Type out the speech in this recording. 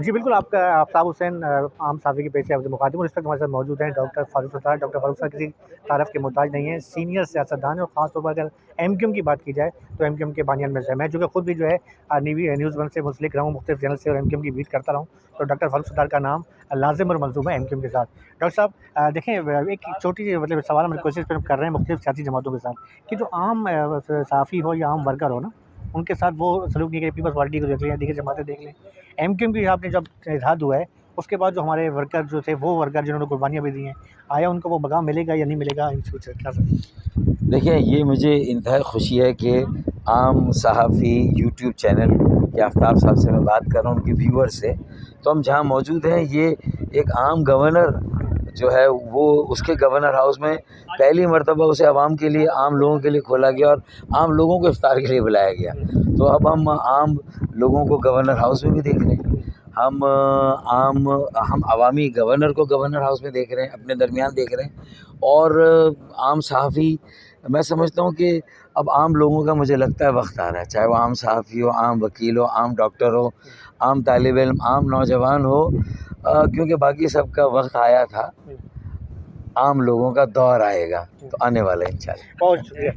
جی بالکل، آپ کا آفتاب حسین عام صحافی کے پیش سے مخاطب ہوں. اس وقت ہمارے ساتھ موجود ہیں ڈاکٹر فاروق ستار. ڈاکٹر فاروق ستار کسی تعارف کے محتاج نہیں ہیں، سینئر سیاستدان ہیں، اور خاص طور پر اگر ایم کیو ایم کی بات کی جائے تو ایم کیو ایم کے بانیان میں سے ہیں. میں چونکہ خود بھی جو ہے نیوز ون سے منسلک رہا ہوں، مختلف چینل سے، اور ایم کیو ایم کی بیٹ کرتا رہا ہوں، تو ڈاکٹر فاروق ستار کا نام لازم اور ملزوم ہے ایم کیو ایم کے ساتھ. ڈاکٹر صاحب دیکھیں، ایک چھوٹی سی مطلب سوال ہم کوشش کر رہے ہیں مختلف سیاسی جماعتوں کے ساتھ کہ جو عام صحافی ہو یا عام ورکر ہو نا، ان کے ساتھ وہ سلوک نہیں کرے. پیپلز پارٹی کو دیکھ لیں یا دیگر جماعتیں دیکھ لیں، ایم کیو ایم کی آپ نے جب اتحاد ہوا ہے اس کے بعد جو ہمارے ورکر جو تھے، وہ ورکر جنہوں نے قربانیاں بھی دی ہیں، آیا ان کو وہ مقام ملے گا یا نہیں ملے گا ان فیوچر؟ کیا سر؟ دیکھیں، یہ مجھے انتہائی خوشی ہے کہ عام صحافی یوٹیوب چینل کے آفتاب صاحب سے میں بات کر رہا ہوں، ان کے ویور سے. تو ہم جہاں موجود ہیں، یہ ایک عام گورنر جو ہے وہ اس کے گورنر ہاؤس میں پہلی مرتبہ اسے عوام کے لیے، عام لوگوں کے لیے کھولا گیا اور عام لوگوں کو افطار کے لیے بلایا گیا. تو اب ہم عام لوگوں کو گورنر ہاؤس میں بھی دیکھ رہے ہیں، ہم عوامی گورنر کو گورنر ہاؤس میں دیکھ رہے ہیں، اپنے درمیان دیکھ رہے ہیں. اور عام صحافی، میں سمجھتا ہوں کہ اب عام لوگوں کا مجھے لگتا ہے وقت آ رہا ہے، چاہے وہ عام صحافی ہو، عام وکیل ہو، عام ڈاکٹر ہو، عام طالب علم، عام نوجوان ہو، کیونکہ باقی سب کا وقت آیا تھا، عام لوگوں کا دور آئے گا تو آنے والا ہے انشاءاللہ. بہت شکریہ.